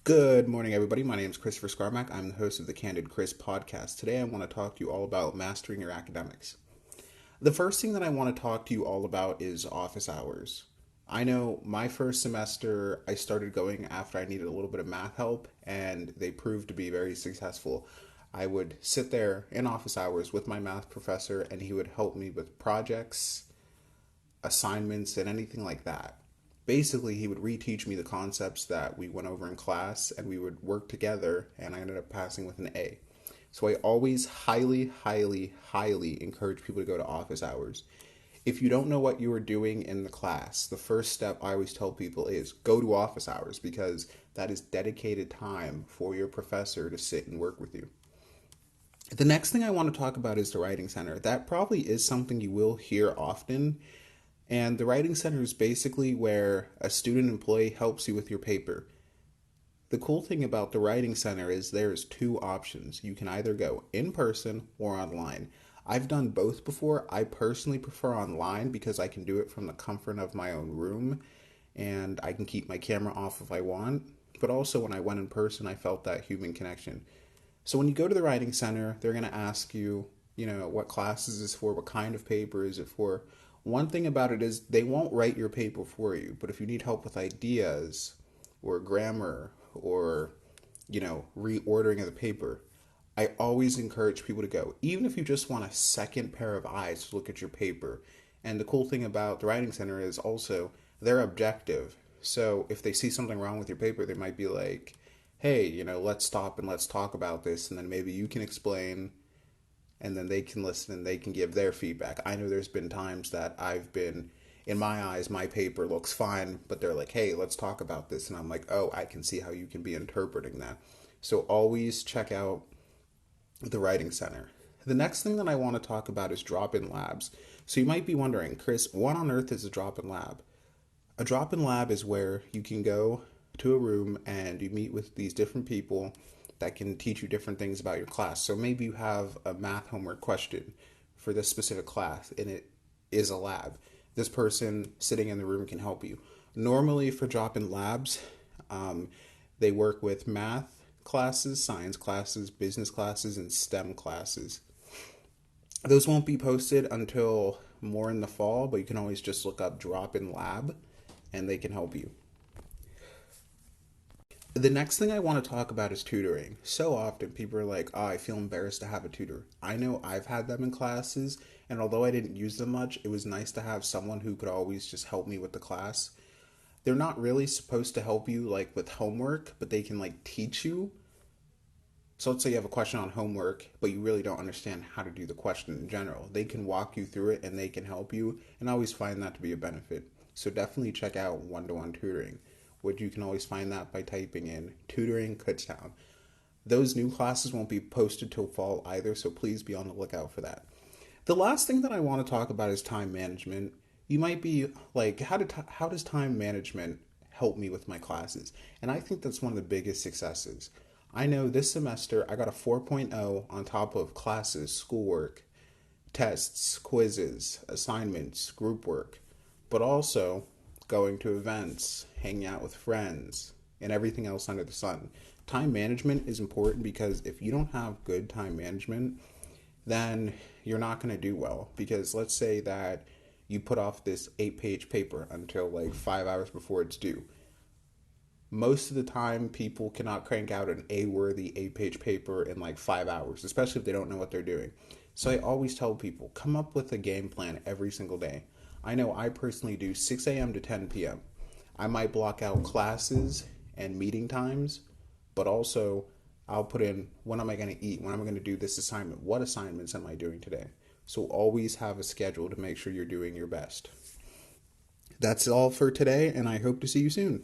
Good morning, everybody. My name is Christopher Scarmack. I'm the host of the Candid podcast. Today, I want to talk to you all about mastering your academics. The first thing that I want to talk to you all about is office hours. I know my first semester, I started going after I needed a little bit of math help, and they proved to be very successful. I would sit there in office hours with my math professor, and he would help me with projects, assignments, and anything like that. Basically, he would reteach me the concepts that we went over in class, and we would work together, and I ended up passing with an A. So I always highly encourage people to go to office hours. If you don't know what you are doing in the class, the first step I always tell people is go to office hours, because that is dedicated time for your professor to sit and work with you. The next thing I want to talk about is the Writing Center. That probably is something you will hear often. And the Writing Center is basically where a student employee helps you with your paper. The cool thing about the Writing Center is there's two options. You can either go in person or online. I've done both before. I personally prefer online because I can do it from the comfort of my own room and I can keep my camera off if I want. But also when I went in person, I felt that human connection. So when you go to the Writing Center, they're going to ask you, what class is this for? What kind of paper is it for? One thing about it is they won't write your paper for you, but if you need help with ideas or grammar or, reordering of the paper, I always encourage people to go, even if you just want a second pair of eyes to look at your paper. And the cool thing about the Writing Center is also they're objective. So if they see something wrong with your paper, they might be like, hey, let's stop and let's talk about this. And then maybe you can explain and then they can listen and they can give their feedback. I know there's been times that I've been, in my eyes, my paper looks fine, but they're like, hey, let's talk about this. And I'm like, oh, I can see how you can be interpreting that. So always check out the Writing Center. The next thing that I want to talk about is drop-in labs. So you might be wondering, Chris, what on earth is a drop-in lab? A drop-in lab is where you can go to a room and you meet with these different people that can teach you different things about your class. So maybe you have a math homework question for this specific class and it is a lab. This person sitting in the room can help you. Normally for drop-in labs, they work with math classes, science classes, business classes, and STEM classes. Those won't be posted until more in the fall, but you can always just look up drop-in lab and they can help you. The next thing I want to talk about is tutoring. So often people are like, oh, I feel embarrassed to have a tutor. I know I've had them in classes, and although I didn't use them much, it was nice to have someone who could always just help me with the class. They're not really supposed to help you like with homework, but they can like teach you. So let's say you have a question on homework, but you really don't understand how to do the question in general. They can walk you through it and they can help you, and I always find that to be a benefit. So definitely check out one-to-one tutoring, which you can always find that by typing in tutoring Kutztown. Those new classes won't be posted till fall either, so please be on the lookout for that. The last thing that I want to talk about is time management. You might be like, how does time management help me with my classes? And I think that's one of the biggest successes. I know this semester I got a 4.0 on top of classes, schoolwork, tests, quizzes, assignments, group work, but also going to events, hanging out with friends, and everything else under the sun. Time management is important because if you don't have good time management, then you're not going to do well. Because let's say that you put off this 8-page paper until like 5 hours before it's due. Most of the time, people cannot crank out an A-worthy 8-page paper in like 5 hours, especially if they don't know what they're doing. So I always tell people, come up with a game plan every single day. I know I personally do 6 a.m. to 10 p.m. I might block out classes and meeting times, but also I'll put in when am I going to eat? When am I going to do this assignment? What assignments am I doing today? So always have a schedule to make sure you're doing your best. That's all for today, and I hope to see you soon.